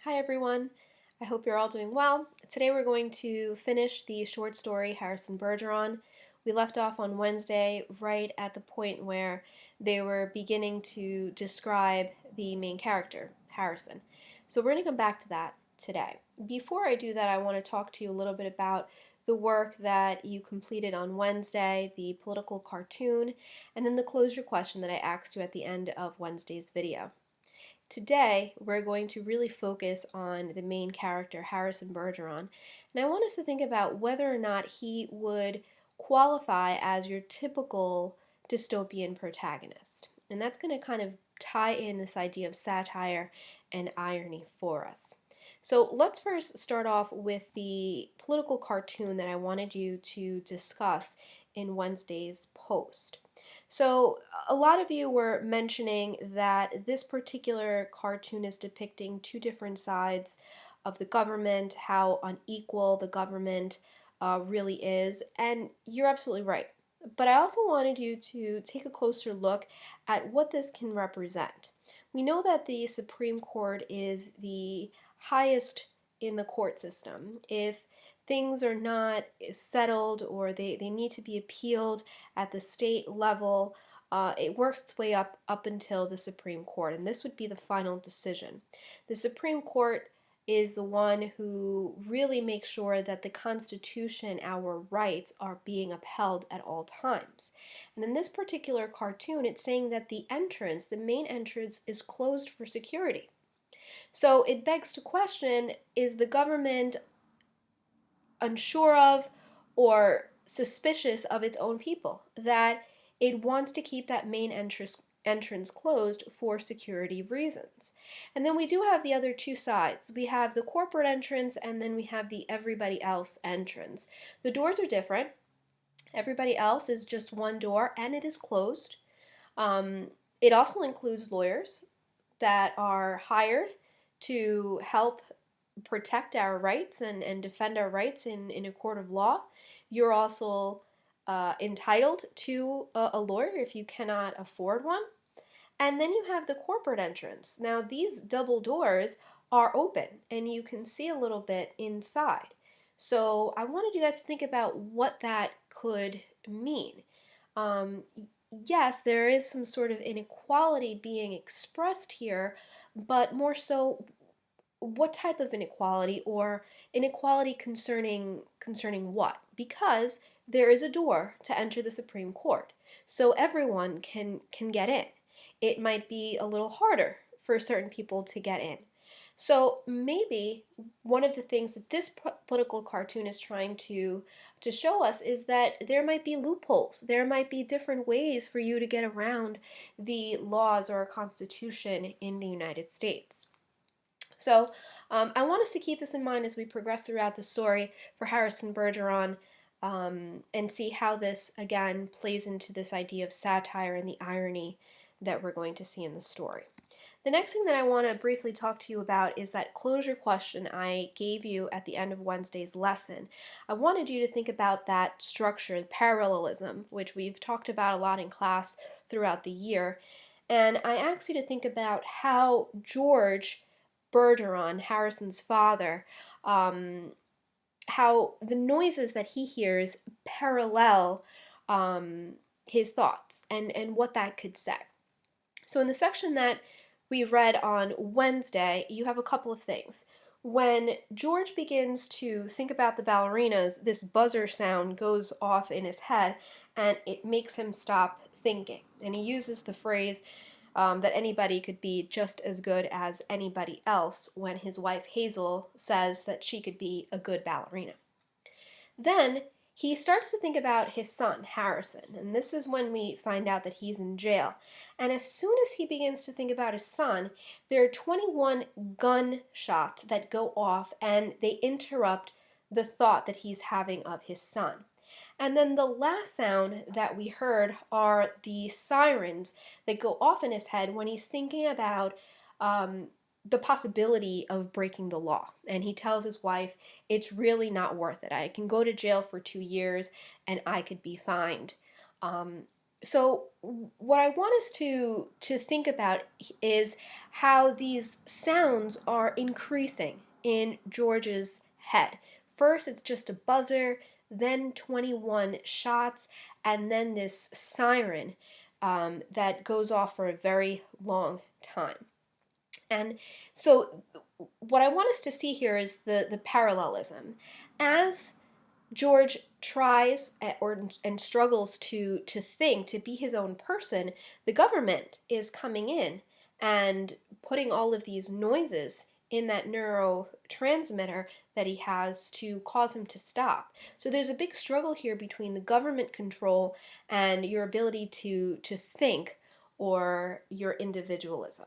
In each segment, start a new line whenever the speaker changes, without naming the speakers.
Hi everyone, I hope you're all doing well. Today we're going to finish the short story Harrison Bergeron. We left off on Wednesday right at the point where they were beginning to describe the main character, Harrison. So we're going to come back to that today. Before I do that, I want to talk to you a little bit about the work that you completed on Wednesday, the political cartoon, and then the closure question that I asked you at the end of Wednesday's video. Today, we're going to really focus on the main character, Harrison Bergeron, and I want us to think about whether or not he would qualify as your typical dystopian protagonist. And that's going to kind of tie in this idea of satire and irony for us. So let's first start off with the political cartoon that I wanted you to discuss in Wednesday's post. So, a lot of you were mentioning that this particular cartoon is depicting two different sides of the government, how unequal the government really is, and you're absolutely right. But I also wanted you to take a closer look at what this can represent. We know that the Supreme Court is the highest in the court system. If things are not settled or they need to be appealed at the state level, it works its way up until the Supreme Court, and this would be the final decision. The Supreme Court is the one who really makes sure that the Constitution, our rights, are being upheld at all times. And in this particular cartoon, it's saying that the entrance, the main entrance, is closed for security. So it begs to question, is the government unsure of or suspicious of its own people, that it wants to keep that main entrance closed for security reasons? And then we do have the other two sides. We have the corporate entrance, and then we have the everybody else entrance. The doors are different. Everybody else is just one door, and it is closed. It also includes lawyers that are hired to help protect our rights and defend our rights in a court of law. You're also entitled to a lawyer if you cannot afford one. And then you have the corporate entrance. Now, these double doors are open, and you can see a little bit inside. So I wanted you guys to think about what that could mean. Um, yes, there is some sort of inequality being expressed here, but more so, what type of inequality, or inequality concerning what? Because there is a door to enter the Supreme Court, so everyone can get in. It might be a little harder for certain people to get in. So maybe one of the things that this political cartoon is trying to show us is that there might be loopholes. There might be different ways for you to get around the laws or constitution in the United States. So I want us to keep this in mind as we progress throughout the story for Harrison Bergeron, and see how this, again, plays into this idea of satire and the irony that we're going to see in the story. The next thing that I want to briefly talk to you about is that closure question I gave you at the end of Wednesday's lesson. I wanted you to think about that structure, parallelism, which we've talked about a lot in class throughout the year. And I asked you to think about how George Bergeron, Harrison's father, how the noises that he hears parallel his thoughts, and what that could say. So in the section that we read on Wednesday, you have a couple of things. When George begins to think about the ballerinas, this buzzer sound goes off in his head, and it makes him stop thinking. And he uses the phrase that anybody could be just as good as anybody else when his wife Hazel says that she could be a good ballerina. Then he starts to think about his son, Harrison, and this is when we find out that he's in jail. And as soon as he begins to think about his son, there are 21 gunshots that go off, and they interrupt the thought that he's having of his son. And then the last sound that we heard are the sirens that go off in his head when he's thinking about the possibility of breaking the law. And he tells his wife, it's really not worth it. I can go to jail for 2 years and I could be fined. So what I want us to think about is how these sounds are increasing in George's head. First, it's just a buzzer, then 21 shots, and then this siren that goes off for a very long time. And so, what I want us to see here is the parallelism. As George tries and struggles to think, to be his own person, the government is coming in and putting all of these noises in that neurotransmitter that he has to cause him to stop. So there's a big struggle here between the government control and your ability to think or your individualism.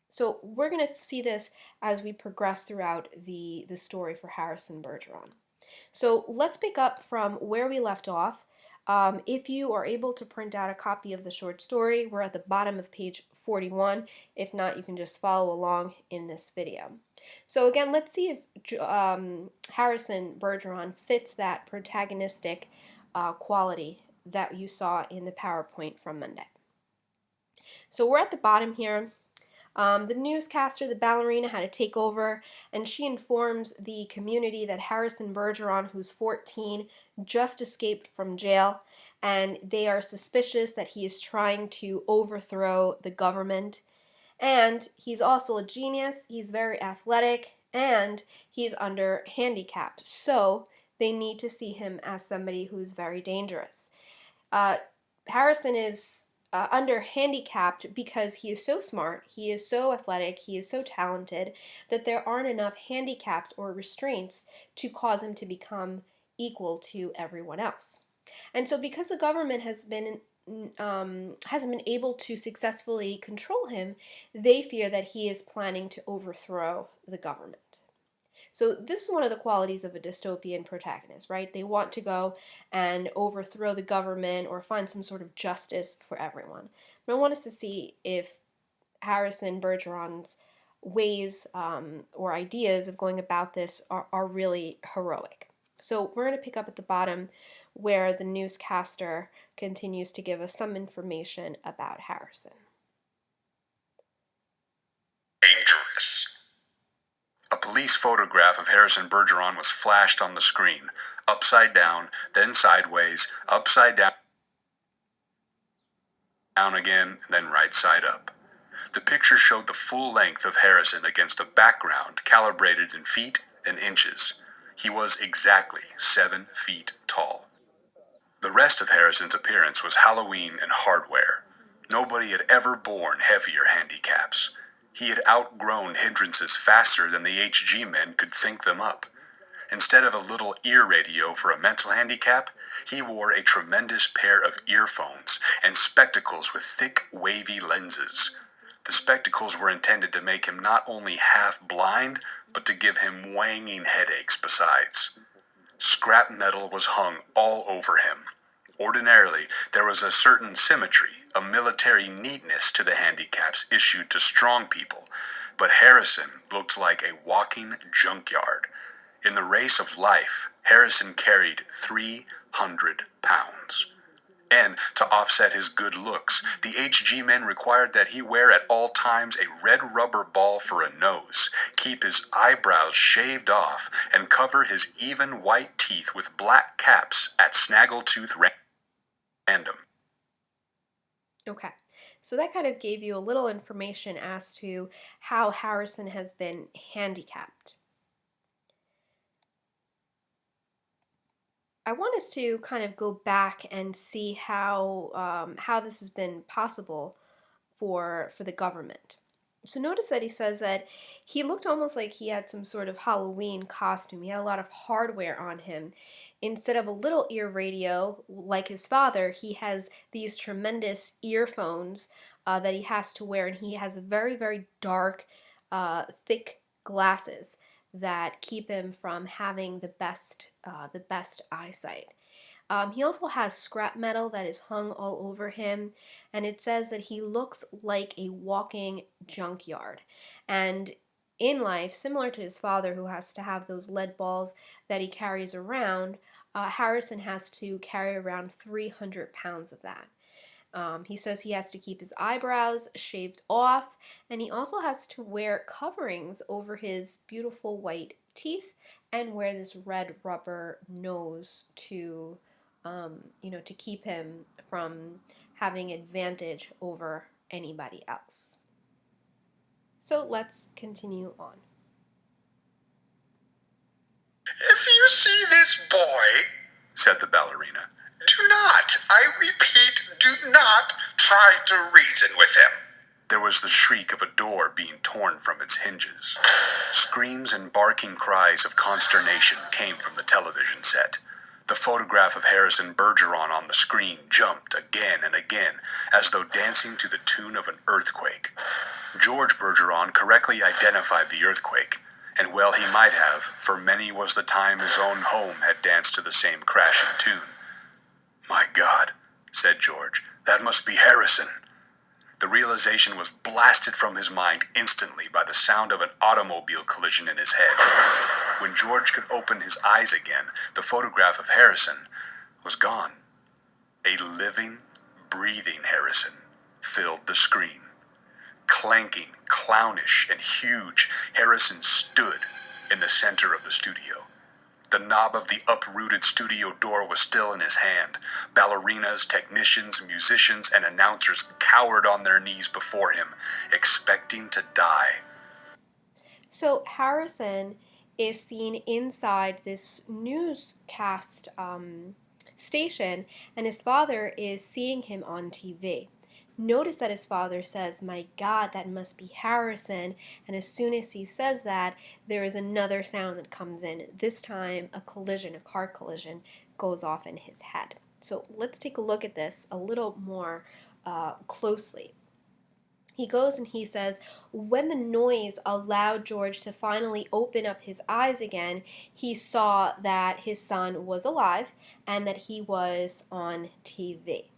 So we're going to see this as we progress throughout the story for Harrison Bergeron. So let's pick up from where we left off. If you are able to print out a copy of the short story, we're at the bottom of page 41. If not, you can just follow along in this video. So again, let's see if Harrison Bergeron fits that protagonistic quality that you saw in the PowerPoint from Monday. So we're at the bottom here. The newscaster, the ballerina, had to take over, and she informs the community that Harrison Bergeron, who's 14, just escaped from jail, and they are suspicious that he is trying to overthrow the government. And he's also a genius, he's very athletic, and he's under handicap. So they need to see him as somebody who's very dangerous. Uh, Harrison is under handicapped because he is so smart, he is so athletic, he is so talented that there aren't enough handicaps or restraints to cause him to become equal to everyone else. And so, because the government hasn't been able to successfully control him, they fear that he is planning to overthrow the government. So this is one of the qualities of a dystopian protagonist, right? They want to go and overthrow the government or find some sort of justice for everyone. But I want us to see if Harrison Bergeron's ways or ideas of going about this are really heroic. So we're going to pick up at the bottom where the newscaster continues to give us some information about Harrison.
Dangerous. A police photograph of Harrison Bergeron was flashed on the screen, upside down, then sideways, upside down again, then right side up. The picture showed the full length of Harrison against a background calibrated in feet and inches. He was exactly 7 feet tall. The rest of Harrison's appearance was Halloween and hardware. Nobody had ever borne heavier handicaps. He had outgrown hindrances faster than the HG men could think them up. Instead of a little ear radio for a mental handicap, he wore a tremendous pair of earphones and spectacles with thick, wavy lenses. The spectacles were intended to make him not only half blind, but to give him wanging headaches besides. Scrap metal was hung all over him. Ordinarily, there was a certain symmetry, a military neatness to the handicaps issued to strong people, but Harrison looked like a walking junkyard. In the race of life, Harrison carried 300 pounds. And to offset his good looks, the HG men required that he wear at all times a red rubber ball for a nose, keep his eyebrows shaved off, and cover his even white teeth with black caps at snaggletooth random.
Okay, so that kind of gave you a little information as to how Harrison has been handicapped. I want us to kind of go back and see how this has been possible for the government. So notice that he says that he looked almost like he had some sort of Halloween costume. He had a lot of hardware on him. Instead of a little ear radio like his father, he has these tremendous earphones that he has to wear, and he has very, very dark, thick glasses that keep him from having the best eyesight. He also has scrap metal that is hung all over him, and it says that he looks like a walking junkyard. And in life, similar to his father, who has to have those lead balls that he carries around, Harrison has to carry around 300 pounds of that. He says he has to keep his eyebrows shaved off, and he also has to wear coverings over his beautiful white teeth and wear this red rubber nose to keep him from having advantage over anybody else. So let's continue on.
If you see this boy, said the ballerina, do not, I repeat, do not try to reason with him. There was the shriek of a door being torn from its hinges. Screams and barking cries of consternation came from the television set. The photograph of Harrison Bergeron on the screen jumped again and again, as though dancing to the tune of an earthquake. George Bergeron correctly identified the earthquake, and well he might have, for many was the time his own home had danced to the same crashing tune. My God, said George, that must be Harrison. The realization was blasted from his mind instantly by the sound of an automobile collision in his head. When George could open his eyes again, the photograph of Harrison was gone. A living, breathing Harrison filled the screen. Clanking, clownish, and huge, Harrison stood in the center of the studio. The knob of the uprooted studio door was still in his hand. Ballerinas, technicians, musicians, and announcers cowered on their knees before him, expecting to die.
So Harrison is seen inside this newscast station, and his father is seeing him on TV. Notice that his father says, "My God, that must be Harrison." And as soon as he says that, there is another sound that comes in. This time, a car collision, goes off in his head. So let's take a look at this a little more closely. He goes and he says, when the noise allowed George to finally open up his eyes again, he saw that his son was alive and that he was on TV.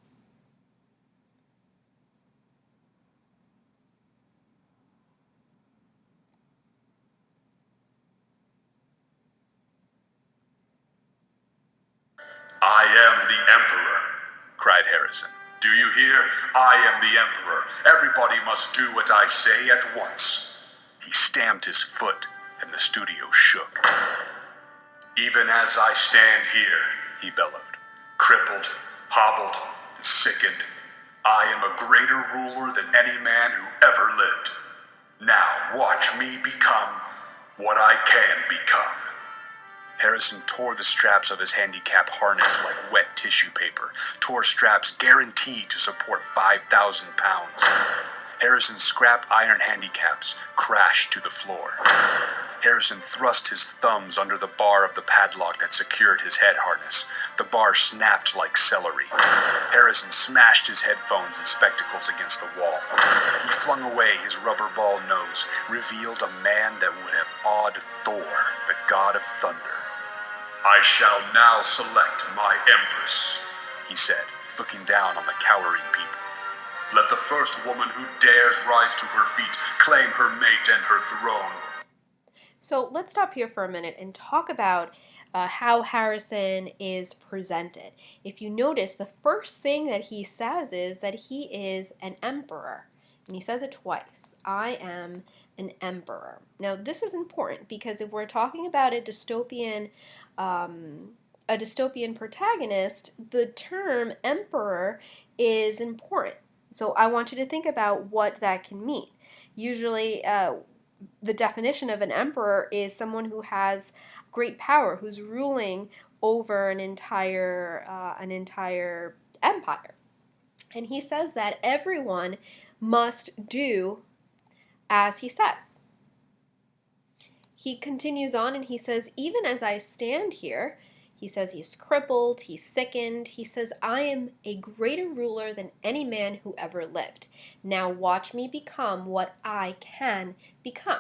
I am the Emperor, cried Harrison. Do you hear? I am the Emperor. Everybody must do what I say at once. He stamped his foot, and the studio shook. Even as I stand here, he bellowed, crippled, hobbled, and sickened, I am a greater ruler than any man who ever lived. Now watch me become what I can become. Harrison tore the straps of his handicap harness like wet tissue paper, tore straps guaranteed to support 5,000 pounds. Harrison's scrap iron handicaps crashed to the floor. Harrison thrust his thumbs under the bar of the padlock that secured his head harness. The bar snapped like celery. Harrison smashed his headphones and spectacles against the wall. He flung away his rubber ball nose, revealed a man that would have awed Thor, the god of thunder. I shall now select my empress, he said, looking down on the cowering people. Let the first woman who dares rise to her feet claim her mate and her throne.
So let's stop here for a minute and talk about how Harrison is presented. If you notice, the first thing that he says is that he is an emperor. And he says it twice. I am an emperor. Now, this is important because if we're talking about a dystopian protagonist, the term emperor is important. So I want you to think about what that can mean. Usually, the definition of an emperor is someone who has great power, who's ruling over an entire empire. And he says that everyone must do as he says. He continues on and he says, even as I stand here, he says he's crippled, he's sickened. He says, I am a greater ruler than any man who ever lived. Now watch me become what I can become.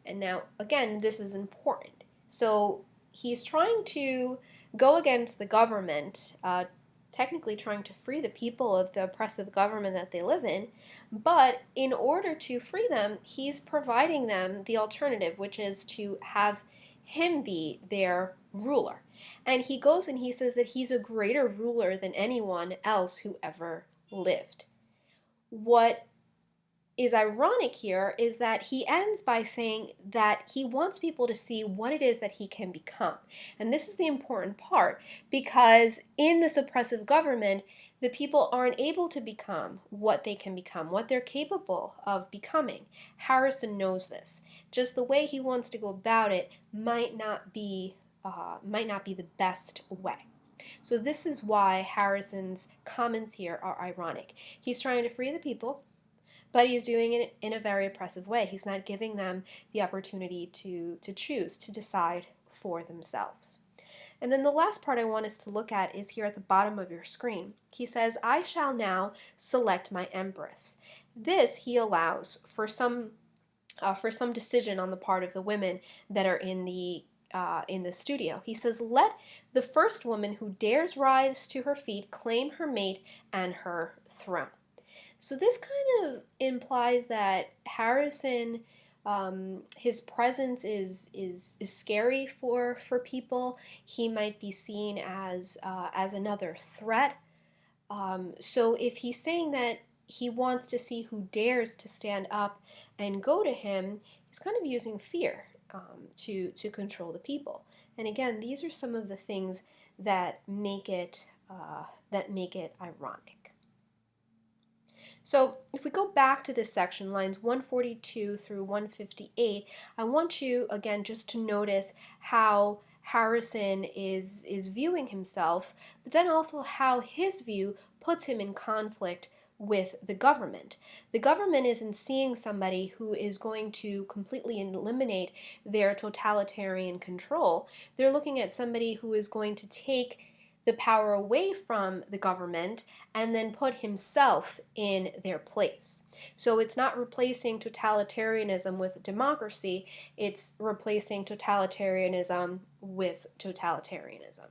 And now, again, this is important. So he's trying to go against the government, technically trying to free the people of the oppressive government that they live in. But in order to free them, he's providing them the alternative, which is to have him be their ruler. And he goes and he says that he's a greater ruler than anyone else who ever lived. What is ironic here is that he ends by saying that he wants people to see what it is that he can become. And this is the important part, because in this oppressive government, the people aren't able to become what they can become, what they're capable of becoming. Harrison knows this. Just the way he wants to go about it might not be the best way. So this is why Harrison's comments here are ironic. He's trying to free the people, but he's doing it in a very oppressive way. He's not giving them the opportunity to choose, to decide for themselves. And then the last part I want us to look at is here at the bottom of your screen. He says, I shall now select my empress. This he allows for some decision on the part of the women that are in the studio. He says, let the first woman who dares rise to her feet claim her mate and her throne. So this kind of implies that Harrison, his presence is scary for people. He might be seen as another threat. So if he's saying that he wants to see who dares to stand up and go to him, he's kind of using fear to control the people. And again, these are some of the things that that make it ironic. So if we go back to this section, lines 142 through 158, I want you, again, just to notice how Harrison is viewing himself, but then also how his view puts him in conflict with the government. The government isn't seeing somebody who is going to completely eliminate their totalitarian control. They're looking at somebody who is going to take the power away from the government and then put himself in their place. So it's not replacing totalitarianism with democracy, it's replacing totalitarianism with totalitarianism.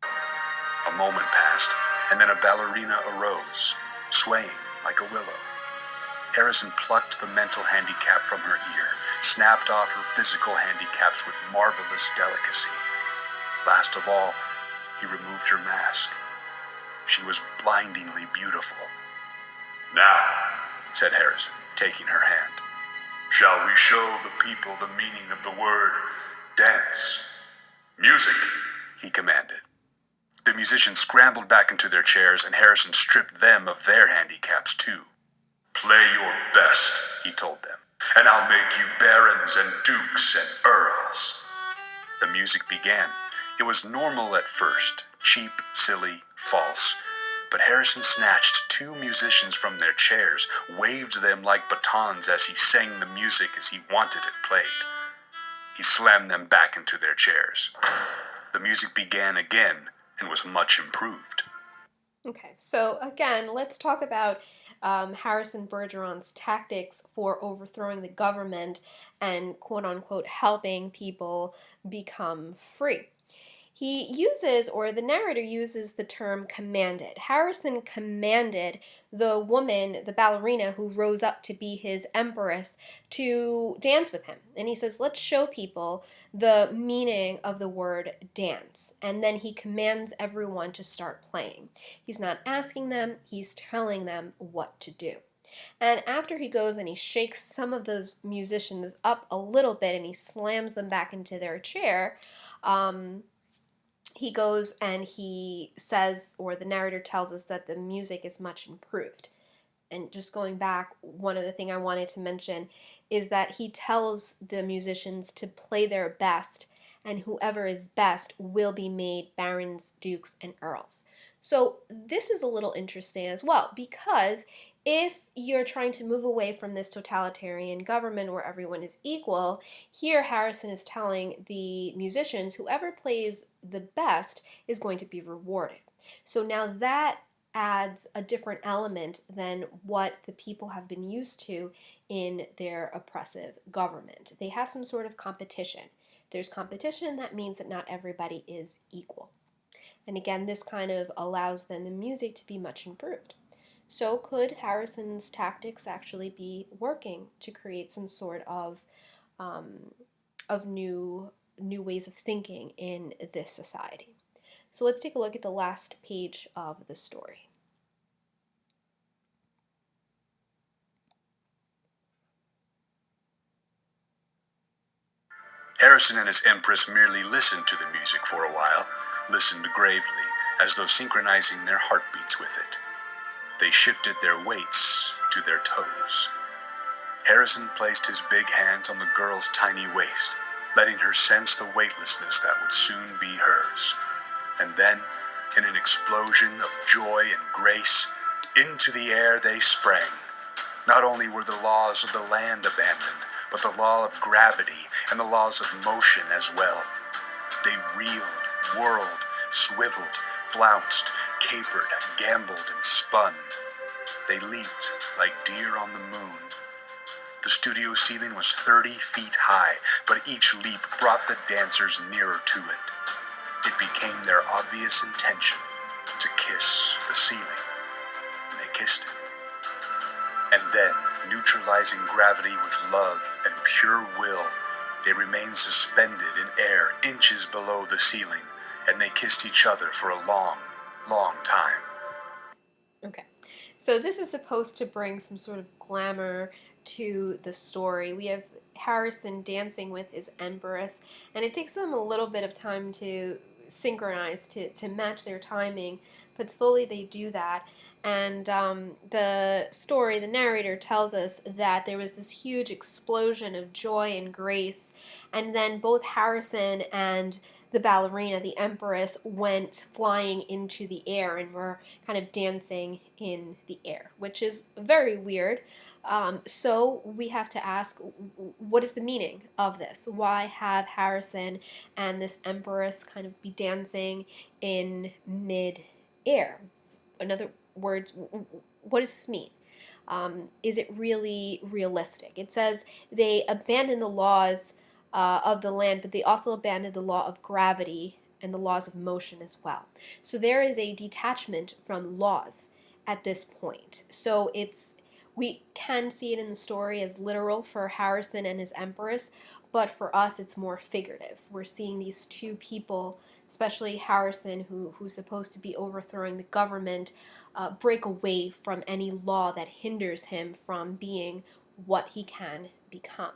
A moment passed, and then a ballerina arose, swaying like a willow. Harrison plucked the mental handicap from her ear, snapped off her physical handicaps with marvelous delicacy. Last of all, he removed her mask. She was blindingly beautiful. Now, said Harrison, taking her hand, shall we show the people the meaning of the word dance? Music, he commanded. The musicians scrambled back into their chairs, and Harrison stripped them of their handicaps too. Play your best, he told them, and I'll make you barons and dukes and earls. The music began. It was normal at first, cheap, silly, false. But Harrison snatched two musicians from their chairs, waved them like batons as he sang the music as he wanted it played. He slammed them back into their chairs. The music began again and was much improved.
Okay, so again, let's talk about Harrison Bergeron's tactics for overthrowing the government and quote unquote helping people become free. He uses, or the narrator uses, the term commanded. Harrison commanded the woman, the ballerina who rose up to be his empress, to dance with him. And he says, let's show people the meaning of the word dance. And then he commands everyone to start playing. He's not asking them, he's telling them what to do. And after he goes and he shakes some of those musicians up a little bit and he slams them back into their chair, he goes and he says, or the narrator tells us, that the music is much improved. And just going back, one other thing I wanted to mention is that he tells the musicians to play their best, and whoever is best will be made barons, dukes, and earls. So this is a little interesting as well, because if you're trying to move away from this totalitarian government where everyone is equal, here Harrison is telling the musicians whoever plays the best is going to be rewarded. So now that adds a different element than what the people have been used to in their oppressive government. They have some sort of competition. There's competition, that means that not everybody is equal. And again, this kind of allows then the music to be much improved. So could Harrison's tactics actually be working to create some sort of new ways of thinking in this society? So let's take a look at the last page of the story.
Harrison and his empress merely listened to the music for a while, listened gravely, as though synchronizing their heartbeats with it. They shifted their weights to their toes. Harrison placed his big hands on the girl's tiny waist, letting her sense the weightlessness that would soon be hers. And then, in an explosion of joy and grace, into the air they sprang. Not only were the laws of the land abandoned, but the law of gravity and the laws of motion as well. They reeled, whirled, swiveled, flounced, capered, gambled, and spun. They leaped like deer on the moon. The studio ceiling was 30 feet high, but each leap brought the dancers nearer to it. It became their obvious intention to kiss the ceiling, and they kissed it. And then, neutralizing gravity with love and pure will, they remained suspended in air inches below the ceiling, and they kissed each other for a long, long time.
Okay, so this is supposed to bring some sort of glamour to the story. We have Harrison dancing with his empress, and it takes them a little bit of time to synchronize, to match their timing, but slowly they do that. And the story, the narrator tells us that there was this huge explosion of joy and grace, and then both Harrison and the ballerina, the empress, went flying into the air and were kind of dancing in the air, which is very weird. So we have to ask, what is the meaning of this? Why have Harrison and this empress kind of be dancing in mid-air? In other words, what does this mean? Is it really realistic? It says they abandoned the laws of the land, but they also abandoned the law of gravity and the laws of motion as well. So there is a detachment from laws at this point. So we can see it in the story as literal for Harrison and his empress, but for us it's more figurative. We're seeing these two people, especially Harrison, who's supposed to be overthrowing the government, break away from any law that hinders him from being what he can become.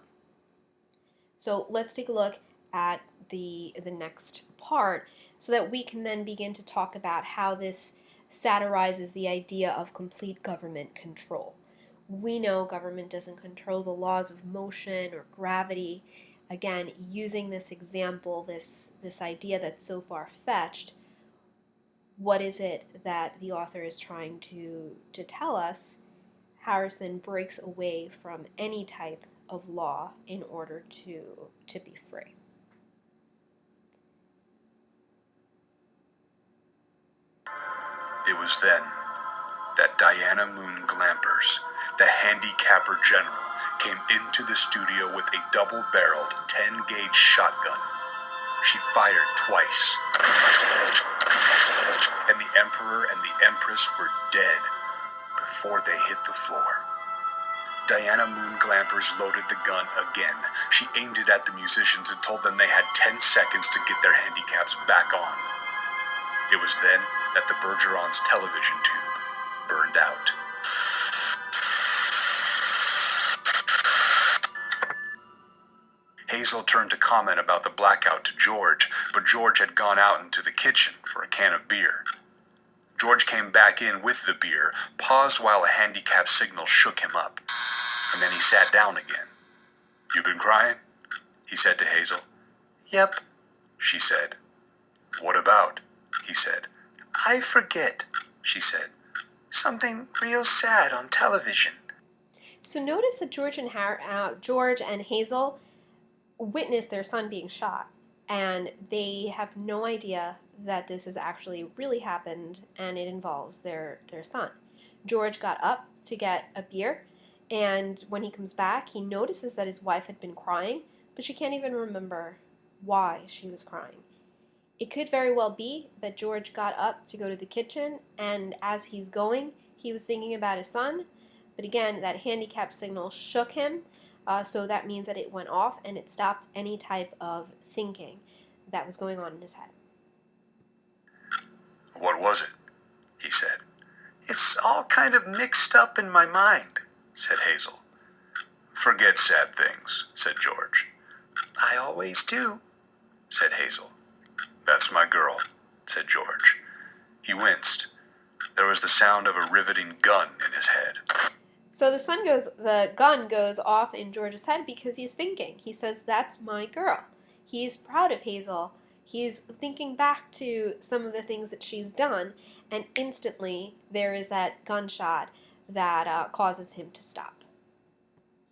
So let's take a look at the next part so that we can then begin to talk about how this satirizes the idea of complete government control. We know government doesn't control the laws of motion or gravity. Again, using this example, this idea that's so far fetched, what is it that the author is trying to tell us? Harrison breaks away from any type of law in order to be free.
It was then that Diana Moon Glampers, the handicapper general, came into the studio with a double-barreled 10-gauge shotgun. She fired twice, and the Emperor and the Empress were dead before they hit the floor. Diana Moon Glampers loaded the gun again. She aimed it at the musicians and told them they had 10 seconds to get their handicaps back on. It was then that the Bergeron's television tube burned out. Hazel turned to comment about the blackout to George, but George had gone out into the kitchen for a can of beer. George came back in with the beer, paused while a handicap signal shook him up, and then he sat down again. "You been crying?" he said to Hazel. "Yep," she said. "What about?" he said. "I forget," she said. "Something real sad on television."
So notice that George and Hazel witness their son being shot, and they have no idea that this has actually really happened, and it involves their son. George got up to get a beer, and when he comes back, he notices that his wife had been crying, but she can't even remember why she was crying. It could very well be that George got up to go to the kitchen, and as he's going, he was thinking about his son. But again, that handicap signal shook him, so that means that it went off and it stopped any type of thinking that was going on in his head.
What was it? He said. It's all kind of mixed up in my mind, said Hazel. Forget sad things, said George. I always do, said Hazel. That's my girl, said George. He winced. There was the sound of a riveting gun in his head.
So the gun goes off in George's head because he's thinking. He says, "That's my girl." He's proud of Hazel. He's thinking back to some of the things that she's done, and instantly there is that gunshot that causes him to stop.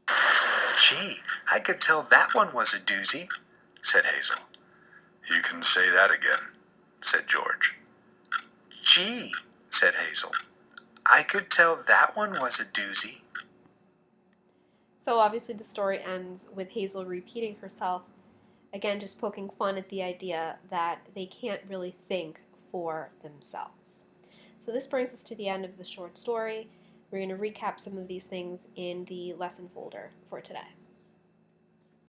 Gee, I could tell that one was a doozy, said Hazel. You can say that again, said George. Gee, said Hazel. I could tell that one was a doozy.
So obviously the story ends with Hazel repeating herself, again just poking fun at the idea that they can't really think for themselves. So this brings us to the end of the short story. We're going to recap some of these things in the lesson folder for today.